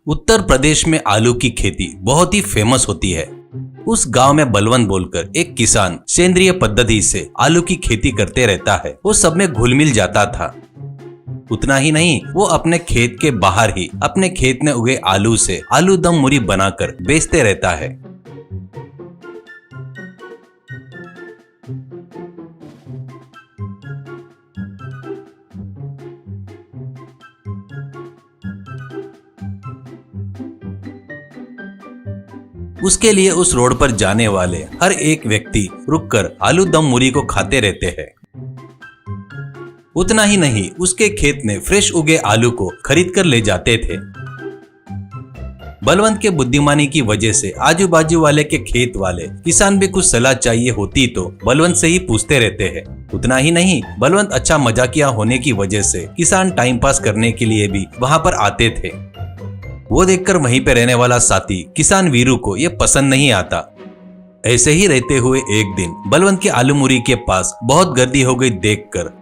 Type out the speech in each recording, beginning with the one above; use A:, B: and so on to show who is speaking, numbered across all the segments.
A: उत्तर प्रदेश में आलू की खेती बहुत ही फेमस होती है। उस गांव में बलवंत बोलकर एक किसान सेंद्रिय पद्धति से आलू की खेती करते रहता है। वो सब में घुल मिल जाता था। उतना ही नहीं, वो अपने खेत के बाहर ही अपने खेत में उगे आलू से आलू दम मुरी बनाकर बेचते रहता है। उसके लिए उस रोड पर जाने वाले हर एक व्यक्ति रुककर आलू दम मुरी को खाते रहते हैं। उतना ही नहीं, उसके खेत में फ्रेश उगे आलू को खरीद कर ले जाते थे। बलवंत के बुद्धिमानी की वजह से आजू बाजू वाले के खेत वाले किसान भी कुछ सलाह चाहिए होती तो बलवंत से ही पूछते रहते हैं। उतना ही नहीं, बलवंत अच्छा मजाकिया होने की वजह से किसान टाइम पास करने के लिए भी वहां पर आते थे। वो देखकर वहीं पे रहने वाला साथी किसान वीरू को ये पसंद नहीं आता। ऐसे ही रहते हुए एक दिन बलवंत के आलू मुरी के पास बहुत गर्दी हो गई देखकर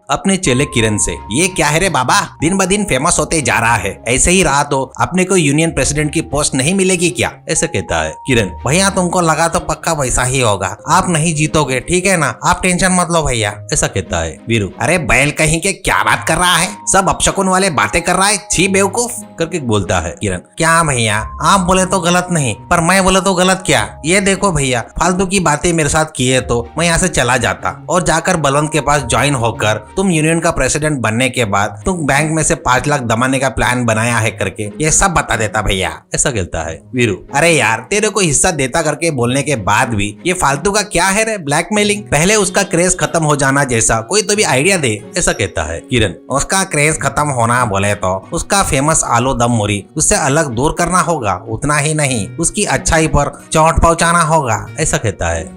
A: अपने चेले किरण से, ये क्या है रे बाबा, दिन ब दिन फेमस होते जा रहा है, ऐसे ही रहा तो अपने को यूनियन प्रेसिडेंट की पोस्ट नहीं मिलेगी क्या? ऐसा कहता है किरण। भैया तुमको लगा तो पक्का वैसा ही होगा, आप नहीं जीतोगे, ठीक है ना, आप टेंशन मत लो भैया, ऐसा कहता है वीरू। अरे बैल कहीं के क्या बात कर रहा है, सब अपशकुन वाले बातें कर रहा है, छी बेवकूफ करके बोलता है किरण। क्या भैया, आप बोले तो गलत नहीं, पर मैं बोले तो गलत क्या? ये देखो भैया, फालतू की बातें मेरे साथ किए तो मैं यहाँ से चला जाता और जाकर बलवंत के पास ज्वाइन होकर तुम यूनियन का प्रेसिडेंट बनने के बाद तुम बैंक में से 5 लाख दबाने का प्लान बनाया है करके ये सब बता देता भैया, ऐसा कहता है वीरू। अरे यार, तेरे को हिस्सा देता करके बोलने के बाद भी ये फालतू का क्या है रे ब्लैकमेलिंग, पहले उसका क्रेज खत्म हो जाना जैसा कोई तो भी आइडिया दे, ऐसा कहता है किरण। उसका क्रेज खत्म होना बोले तो उसका फेमस आलू दम मुरी उससे अलग दूर करना होगा, उतना ही नहीं उसकी अच्छाई पर चोट पहुंचाना होगा, ऐसा कहता है।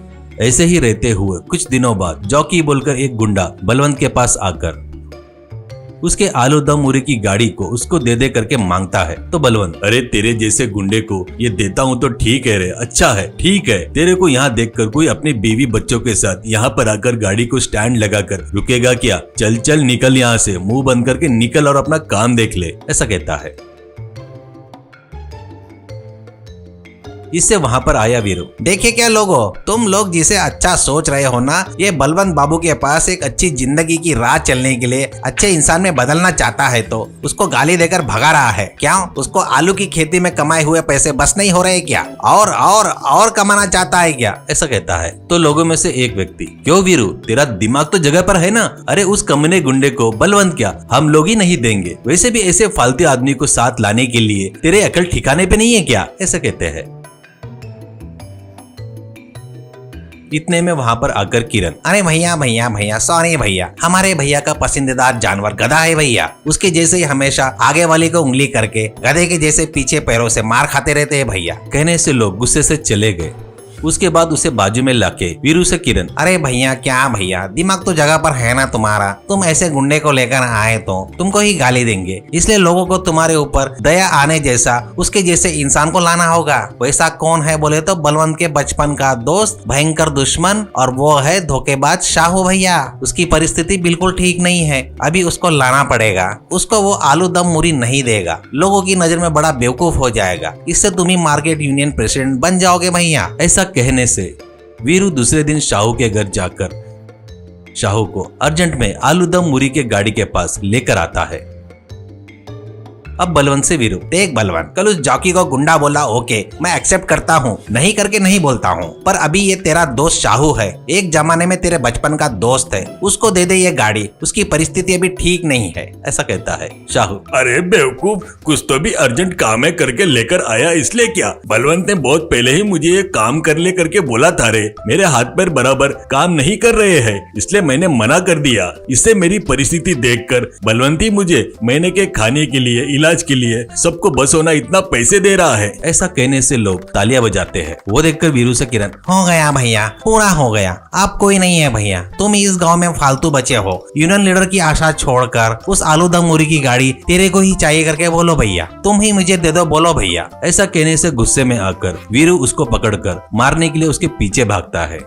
A: ऐसे ही रहते हुए कुछ दिनों बाद जॉकी बोलकर एक गुंडा बलवंत के पास आकर उसके आलू दम मुरी की गाड़ी को उसको दे दे करके मांगता है। तो बलवंत, अरे तेरे जैसे गुंडे को ये देता हूँ तो ठीक है रे, अच्छा है, ठीक है, तेरे को यहाँ देखकर कोई अपने बीवी बच्चों के साथ यहाँ पर आकर गाड़ी को स्टैंड लगाकर रुकेगा क्या? चल चल निकल यहाँ से, मुंह बंद करके निकल और अपना काम देख ले, ऐसा कहता है। इससे वहां पर आया वीरू। देखिए क्या लोगो, तुम लोग जिसे अच्छा सोच रहे हो ना, ये बलवंत बाबू के पास एक अच्छी जिंदगी की राह चलने के लिए अच्छे इंसान में बदलना चाहता है तो उसको गाली देकर भगा रहा है क्या? उसको आलू की खेती में कमाए हुए पैसे बस नहीं हो रहे क्या? और कमाना चाहता है क्या? ऐसा कहता है। तो लोगों में से एक व्यक्ति, क्यों वीरू, तेरा दिमाग तो जगह पर है ना? अरे उस कमीने गुंडे को बलवंत क्या हम लोग ही नहीं देंगे, वैसे भी ऐसे फालतू आदमी को साथ लाने के लिए तेरे अकल ठिकाने पे नहीं है क्या? ऐसा कहते हैं। इतने में वहां पर आकर किरण, अरे भैया भैया भैया सॉरी भैया, हमारे भैया का पसंदीदा जानवर गधा है भैया, उसके जैसे ही हमेशा आगे वाले को उंगली करके गधे के जैसे पीछे पैरों से मार खाते रहते हैं भैया। कहने से लोग गुस्से से चले गए। उसके बाद उसे बाजू में लाके वीरू से किरण, अरे भैया क्या भैया, दिमाग तो जगह पर है ना तुम्हारा, तुम ऐसे गुंडे को लेकर आए तो तुमको ही गाली देंगे, इसलिए लोगों को तुम्हारे ऊपर दया आने जैसा उसके जैसे इंसान को लाना होगा। वैसा कौन है बोले तो बलवंत के बचपन का दोस्त, भयंकर दुश्मन, और वो है धोखेबाज शाहू भैया। उसकी परिस्थिति बिल्कुल ठीक नहीं है, अभी उसको लाना पड़ेगा, उसको वो आलू दम मुरी नहीं देगा, लोगों की नजर में बड़ा बेवकूफ हो जाएगा, इससे तुम ही मार्केट यूनियन प्रेसिडेंट बन जाओगे भैया। ऐसा कहने से वीरू दूसरे दिन शाहू के घर जाकर शाहू को अर्जेंट में आलू दम मुरी के गाड़ी के पास लेकर आता है। अब बलवंत से वीरू, देख बलवंत, कल उस जॉकी को गुंडा बोला, ओके मैं एक्सेप्ट करता हूँ, नहीं करके नहीं बोलता हूँ, पर अभी ये तेरा दोस्त शाहू है, एक जमाने में तेरे बचपन का दोस्त है, उसको दे दे ये गाड़ी, उसकी परिस्थिति अभी ठीक नहीं है, ऐसा कहता है शाहू।
B: अरे बेवकूफ, कुछ तो भी अर्जेंट काम है करके लेकर आया, इसलिए क्या? बलवंत ने बहुत पहले ही मुझे ये काम कर ले करके बोला था रे, मेरे हाथ पैर बराबर काम नहीं कर रहे हैं, इसलिए मैंने मना कर दिया। इससे मेरी परिस्थिति देखकर बलवंत ही मुझे महीने के खाने के लिए, इलाज के लिए, सबको बस होना इतना पैसे दे रहा है।
A: ऐसा कहने से लोग तालियां बजाते हैं। वो देखकर वीरू से किरण, हो गया भैया, पूरा हो गया, आप कोई नहीं है भैया, तुम इस गांव में फालतू बचे हो, यूनियन लीडर की आशा छोड़कर उस आलू दम मुरी की गाड़ी तेरे को ही चाहिए करके बोलो भैया, तुम ही मुझे दे दो, बोलो भैया। ऐसा कहने से गुस्से में आकर वीरू उसको पकड़कर मारने के लिए उसके पीछे भागता है।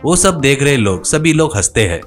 A: वो सब देख रहे लोग, सभी लोग हंसते हैं।